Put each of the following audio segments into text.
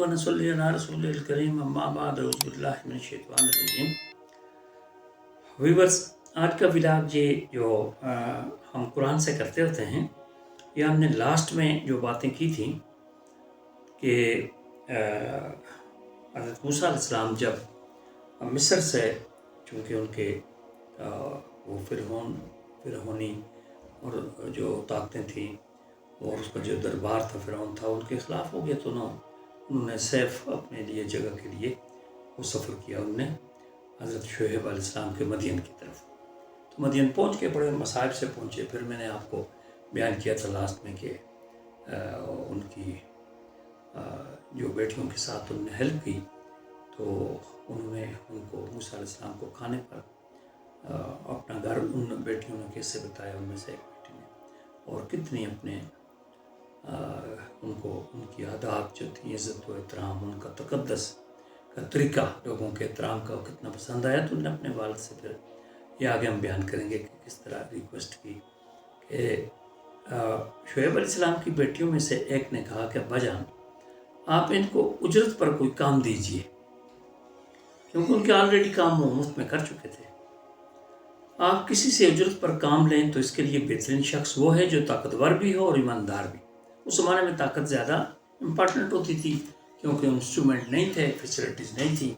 و نصلی علی رسول الکریم اما بعد اعوذ باللہ من الشیطان الرجیم۔ ویورز، آج کا ولاگ یہ جو ہم قرآن سے کرتے ہوتے ہیں، یہ ہم نے لاسٹ میں جو باتیں کی تھیں کہ حضرت موسیٰ علیہ السلام جب مصر سے، چونکہ ان کے وہ فرعونی اور جو طاقتیں تھیں اور اس کا جو دربار تھا، فرعون تھا، ان کے خلاف ہو گیا، تو انہوں نے سیف اپنے لیے جگہ کے لیے وہ سفر کیا۔ انہوں نے حضرت شعیب علیہ السلام کے مدین کی طرف، تو مدین پہنچ کے بڑے مصائب سے پہنچے۔ پھر میں نے آپ کو بیان کیا تھا لاسٹ میں کہ ان کی جو بیٹیوں کے ساتھ انہوں نے ہیلپ کی، تو انہوں نے ان کو موسیٰ علیہ السلام کو کھانے پر اپنا گھر ان بیٹیوں نے کیسے بتایا، ان میں سے ایک بیٹی نے، اور کتنی اپنے ان کو ان کی عادات جو تھی، عزت و احترام، ان کا تقدس کا طریقہ، لوگوں کے احترام کا کتنا پسند آیا۔ تو انہوں نے اپنے والد سے، پھر یہ آگے ہم بیان کریں گے کہ کس طرح ریکویسٹ کی کہ شعیب علیہ السلام کی بیٹیوں میں سے ایک نے کہا کہ ابا جان، آپ ان کو اجرت پر کوئی کام دیجئے، کیونکہ ان کے آلریڈی کام وہ مفت میں کر چکے تھے۔ آپ کسی سے اجرت پر کام لیں تو اس کے لیے بہترین شخص وہ ہے جو طاقتور بھی ہو اور ایماندار بھی۔ اس زمانے میں طاقت زیادہ امپارٹنٹ ہوتی تھی، کیونکہ انسٹرومنٹ نہیں تھے، فیسلٹیز نہیں تھی،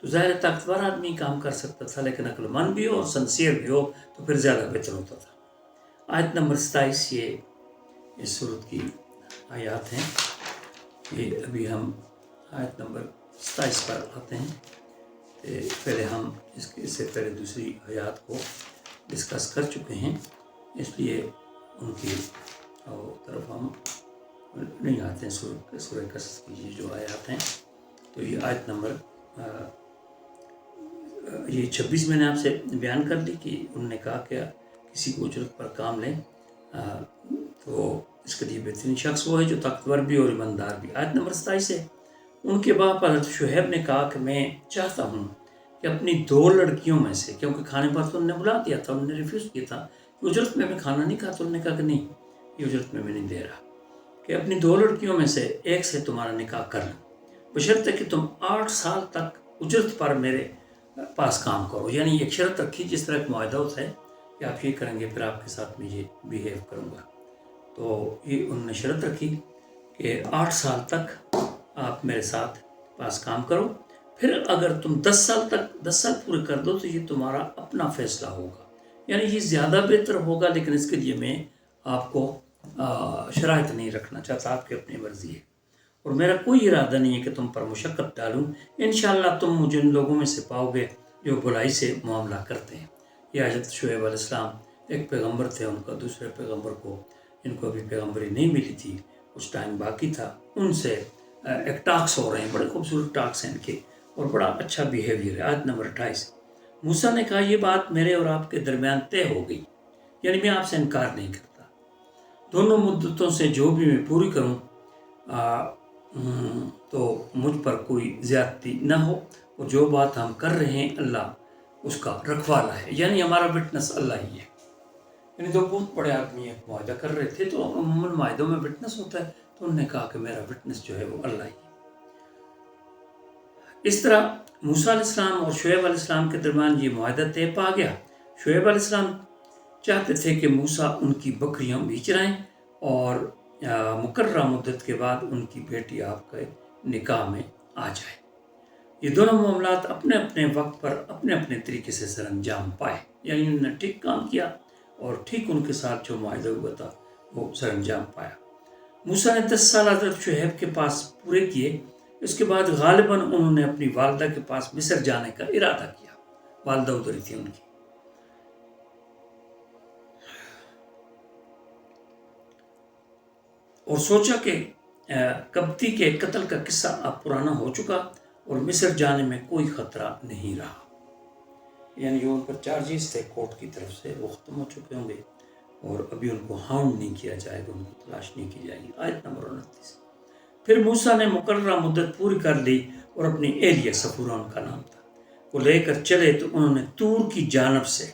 تو ظاہر طاقتور آدمی کام کر سکتا تھا، لیکن عقل مند بھی ہو اور سنسیئر بھی ہو تو پھر زیادہ بہتر ہوتا تھا۔ آیت نمبر 27 یہ اس سورت کی آیات ہیں۔ یہ ابھی ہم آیت نمبر 27 پر آتے ہیں۔ پہلے ہم اس سے پہلے دوسری آیات کو ڈسکس کر چکے ہیں، اس لیے ان کی طرف ہم نہیں آتے ہیں۔ سورہ قصص کی یہ جو آیات ہیں، تو یہ آیت نمبر یہ 26 میں نے آپ سے بیان کر لی کہ انہوں نے کہا کہ کسی کو اجرت پر کام لیں تو اس کے لیے بہترین شخص وہ ہے جو طاقتور بھی اور ایماندار بھی۔ آیت نمبر 27 ہے، ان کے باپ حضرت شعیب نے کہا کہ میں چاہتا ہوں کہ اپنی 2 لڑکیوں میں سے، کیونکہ کھانے پر تو انہوں نے بلا دیا تھا، انہوں نے ریفیوز کیا تھا کہ اجرت میں کھانا نہیں کھاتا، انہوں نے کہا کہ نہیں، یہ اجرت میں نہیں دے رہا، کہ اپنی 2 لڑکیوں میں سے ایک سے تمہارا نکاح کر لوں، بشرطے کہ تم 8 سال تک اجرت پر میرے پاس کام کرو۔ یعنی ایک شرط رکھی، جس طرح ایک معاہدہ ہوتا ہے کہ آپ یہ کریں گے پھر آپ کے ساتھ میں یہ بیہیو کروں گا، تو یہ انہوں نے شرط رکھی کہ 8 سال تک آپ میرے ساتھ پاس کام کرو، پھر اگر تم 10 سال پورے کر دو تو یہ تمہارا اپنا فیصلہ ہوگا، یعنی یہ زیادہ بہتر ہوگا، لیکن اس کے لیے میں آپ کو شرائط نہیں رکھنا چاہتا، آپ کی اپنی مرضی ہے، اور میرا کوئی ارادہ نہیں ہے کہ تم پر مشقت ڈالوں۔ انشاءاللہ تم مجھے ان لوگوں میں سے پاؤ گے جو بھلائی سے معاملہ کرتے ہیں۔ یہ حضرت شعیب علیہ السلام ایک پیغمبر تھے، ان کا دوسرے پیغمبر کو، ان کو ابھی پیغمبری نہیں ملی تھی، اس ٹائم باقی تھا، ان سے ایک ٹاکس ہو رہے ہیں، بڑے خوبصورت ٹاکس ہیں ان کے، اور بڑا اچھا بیہیویئر ہے۔ آیت نمبر 28، موسیٰ نے کہا یہ بات میرے اور آپ کے درمیان طے ہو گئی، یعنی میں آپ سے انکار نہیں کرتا، دونوں مدتوں سے جو بھی میں پوری کروں تو مجھ پر کوئی زیادتی نہ ہو، اور جو بات ہم کر رہے ہیں اللہ اس کا رکھوالا ہے، یعنی ہمارا وٹنس اللہ ہی ہے۔ یعنی تو بہت بڑے آدمی ایک معاہدہ کر رہے تھے، تو عموماً معاہدوں میں وٹنس ہوتا ہے، تو انہوں نے کہا کہ میرا وٹنس جو ہے وہ اللہ ہی ہے۔ اس طرح موسیٰ علیہ السلام اور شعیب علیہ السلام کے درمیان یہ معاہدہ طے پا گیا۔ شعیب علیہ السلام چاہتے تھے کہ موسیٰ ان کی بکریاں بھی چرائیں، اور مقررہ مدت کے بعد ان کی بیٹی آپ کے نکاح میں آ جائے۔ یہ دونوں معاملات اپنے اپنے وقت پر اپنے اپنے طریقے سے سر انجام پائے، یعنی انہوں نے ٹھیک کام کیا اور ٹھیک ان کے ساتھ جو معاہدہ ہوا تھا وہ سر انجام پایا۔ موسیٰ نے 10 سال حضرت شعیب کے پاس پورے کیے، اس کے بعد غالباً انہوں نے اپنی والدہ کے پاس مصر جانے کا ارادہ کیا، والدہ ادھر ہی تھی ان کی، اور سوچا کہ قبطی کے قتل کا قصہ اب پرانا ہو چکا اور مصر جانے میں کوئی خطرہ نہیں رہا، یعنی جو ان پر چارجز تھے کورٹ کی طرف سے وہ ختم ہو چکے ہوں گے، اور ابھی ان کو ہاؤنڈ نہیں کیا جائے گا، ان کو تلاش نہیں کی جائے گی۔ آیت نمبر 29، پھر موسیٰ نے مقررہ مدت پوری کر لی اور اپنی ایلیا، صفورہ ان کا نام تھا، کو لے کر چلے، تو انہوں نے طور کی جانب سے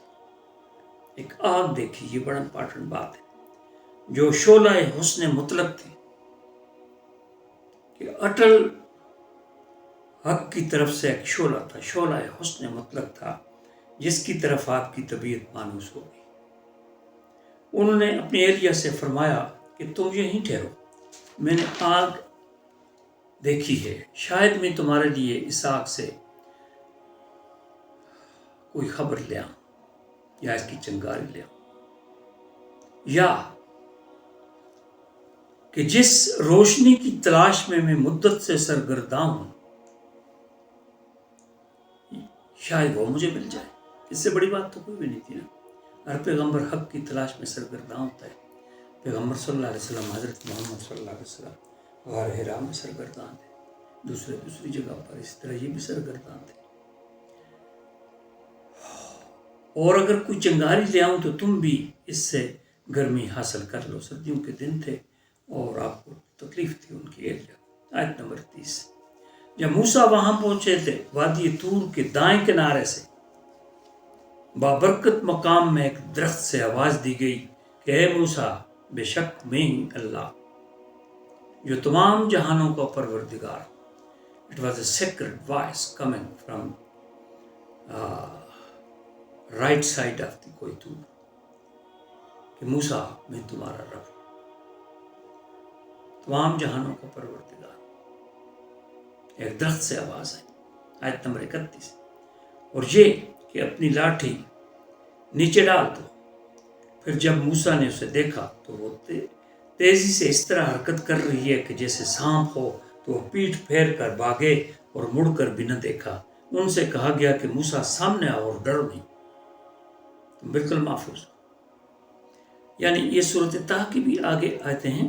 ایک آگ دیکھی۔ یہ بڑا امپارٹنٹ بات ہے، جو شعلہ حسن مطلق تھی، کہ اٹل حق کی طرف سے ایک شعلہ تھا، شعلہ حسن مطلق تھا، جس کی طرف آپ کی طبیعت مانوس ہو گئی۔ انہوں نے اپنی اہلیہ سے فرمایا کہ تم یہیں ٹھہرو، میں نے آگ دیکھی ہے، شاید میں تمہارے لیے اس آگ سے کوئی خبر لے آؤں یا اس کی چنگاری لے آؤں، یا کہ جس روشنی کی تلاش میں مدت سے سرگرداں ہوں شاید وہ مجھے مل جائے۔ اس سے بڑی بات تو کوئی بھی نہیں تھی نا۔ ہر پیغمبر حق کی تلاش میں سرگرداں ہوتا ہے۔ پیغمبر صلی اللہ علیہ وسلم، حضرت محمد صلی اللہ علیہ وسلم غار حرا میں سرگرداں تھے، دوسری جگہ پر، اس طرح یہ بھی سرگرداں تھے۔ اور اگر کوئی چنگاری لے آؤں تو تم بھی اس سے گرمی حاصل کر لو۔ سردیوں کے دن تھے اور آپ کو تکلیف تھی ان کی ایریا۔ آیت نمبر 30۔ جب موسیٰ وہاں پہنچے تھے، وادی طور کے دائیں کنارے سے بابرکت مقام میں ایک درخت سے آواز دی گئی کہ اے موسیٰ، بے شک میں ہی اللہ جو تمام جہانوں کا پروردگار۔ It was a sacred voice coming from right side of the کوئی طور کہ موسیٰ میں تمہارا رب، تمام جہانوں کا پروردگار۔ ایک درخت سے آواز آئی۔ آیت نمبر 31۔ اور یہ کہ اپنی لاٹھی نیچے ڈال دو۔ پھر جب موسیٰ نے اسے دیکھا تو وہ تیزی سے اس طرح حرکت کر رہی ہے کہ جیسے سانپ ہو، تو وہ پیٹھ پھیر کر بھاگے اور مڑ کر بھی نہ دیکھا۔ ان سے کہا گیا کہ موسیٰ سامنے آؤ اور ڈرو نہیں، تم بالکل محفوظ ہو۔ یعنی یہ صورت طہ کی بھی آگے آتے ہیں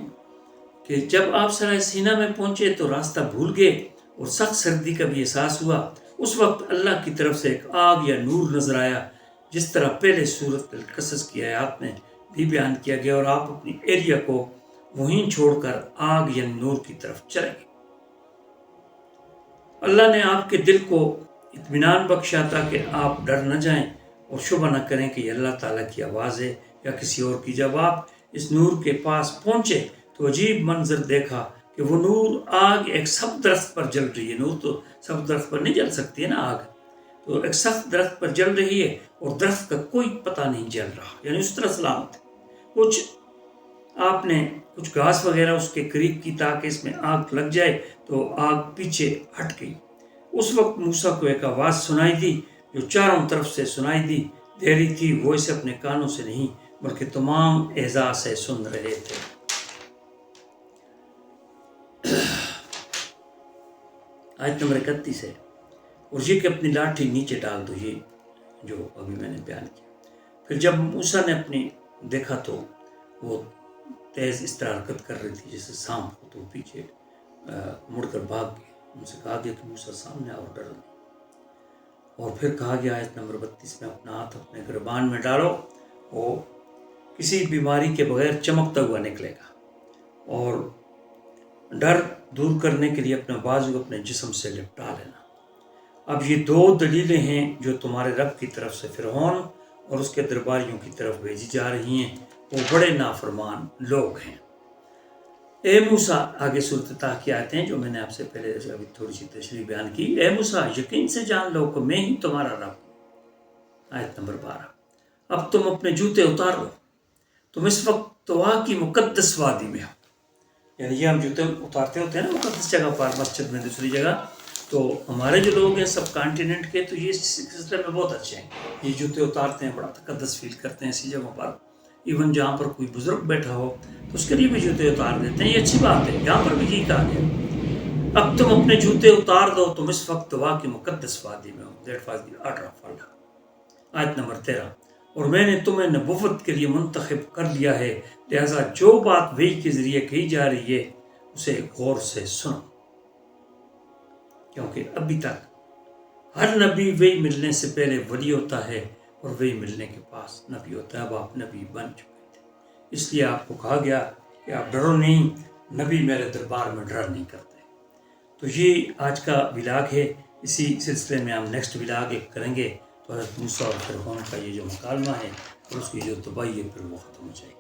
کہ جب آپ سرائے سینا میں پہنچے تو راستہ بھول گئے اور سخت سردی کا بھی احساس ہوا۔ اس وقت اللہ کی طرف سے ایک آگ یا نور نظر آیا، جس طرح پہلے سورۃ القصص کی آیات میں بھی بیان کیا گیا، اور آپ اپنی ایریا کو وہیں چھوڑ کر آگ یا نور کی طرف چلے گئے۔ اللہ نے آپ کے دل کو اطمینان بخشا تاکہ آپ ڈر نہ جائیں اور شبہ نہ کریں کہ یہ اللہ تعالیٰ کی آواز ہے یا کسی اور کی۔ جب آپ اس نور کے پاس پہنچے تو عجیب منظر دیکھا کہ وہ نور آگ ایک سخت درخت پر جل رہی ہے۔ نور تو سخت درخت پر نہیں جل سکتی ہے نا آگ، تو ایک سخت درخت پر جل رہی ہے اور درخت کا کوئی پتہ نہیں جل رہا، یعنی اس طرح سلامت ہے۔ آپ نے کچھ گھاس وغیرہ اس کے قریب کی تاکہ اس میں آگ لگ جائے، تو آگ پیچھے ہٹ گئی۔ اس وقت موسیٰ کو ایک آواز سنائی دی جو چاروں طرف سے سنائی دے رہی تھی۔ وہ اسے اپنے کانوں سے نہیں بلکہ تمام اعضاء سے سن رہے تھے۔ آیت نمبر 31 ہے۔ اور یہ کہ اپنی لاٹھی نیچے ڈال دو، یہ جو ابھی میں نے بیان کیا۔ پھر جب موسیٰ نے اپنی دیکھا تو وہ تیز اس طرح حرکت کر رہی تھی جیسے سانپ ہو، تو پیچھے مڑ کر بھاگ گئے۔ ان سے کہا گیا کہ موسیٰ سامنے اور ڈرو نہیں۔ اور پھر کہا گیا آیت نمبر 32 میں، اپنا ہاتھ اپنے گربان میں ڈالو، وہ کسی بیماری کے بغیر چمکتا ہوا نکلے گا، اور ڈر دور کرنے کے لیے اپنا بازو اپنے جسم سے لپٹا لینا۔ اب یہ دو دلیلیں ہیں جو تمہارے رب کی طرف سے فرعون اور اس کے درباریوں کی طرف بھیجی جا رہی ہیں، وہ بڑے نافرمان لوگ ہیں۔ اے موسیٰ، آگے سورۃ طہ کی آیتیں جو میں نے آپ سے پہلے ابھی تھوڑی سی تشریح بیان کی۔ اے موسیٰ، یقین سے جان لو کہ میں ہی تمہارا رب ہوں۔ آیت نمبر 12۔ اب تم اپنے جوتے اتار لو، تم اس وقت طوا کی مقدس وادی میں ہو۔ یعنی یہ ہم جوتے اتارتے ہوتے ہیں نا مقدس جگہ پر، مسجد میں، دوسری جگہ، تو ہمارے جو لوگ ہیں سب کانٹیننٹ کے، تو یہ سلسلے میں بہت اچھے ہیں، یہ جوتے اتارتے ہیں، بڑا تقدس فیل کرتے ہیں ایسی جگہوں پر۔ ایون جہاں پر کوئی بزرگ بیٹھا ہو تو اس کے لیے بھی جوتے اتار دیتے ہیں، یہ اچھی بات ہے۔ یہاں پر بھی یہی کہا گیا، اب تم اپنے جوتے اتار دو، تم اس وقت طوا کی مقدس وادی میں ہو۔ That was the order of اللہ۔ آیت نمبر 13۔ اور میں نے تمہیں نبوت کے لیے منتخب کر لیا ہے، لہذا جو بات وحی کے ذریعے کہی جا رہی ہے اسے غور سے سنو، کیونکہ ابھی تک ہر نبی وحی ملنے سے پہلے ولی ہوتا ہے اور وحی ملنے کے پاس نبی ہوتا ہے۔ اب آپ نبی بن چکے تھے، اس لیے آپ کو کہا گیا کہ آپ ڈرو نہیں، نبی میرے دربار میں ڈر نہیں کرتے۔ تو یہ آج کا ولاگ ہے، اسی سلسلے میں ہم نیکسٹ ولاگ ایک کریں گے، تو حضرت موسیٰ اور فرعون کا یہ جو مکالمہ ہے اور اس کی جو تباہی ہے پھر وہ ختم ہو جائے گی۔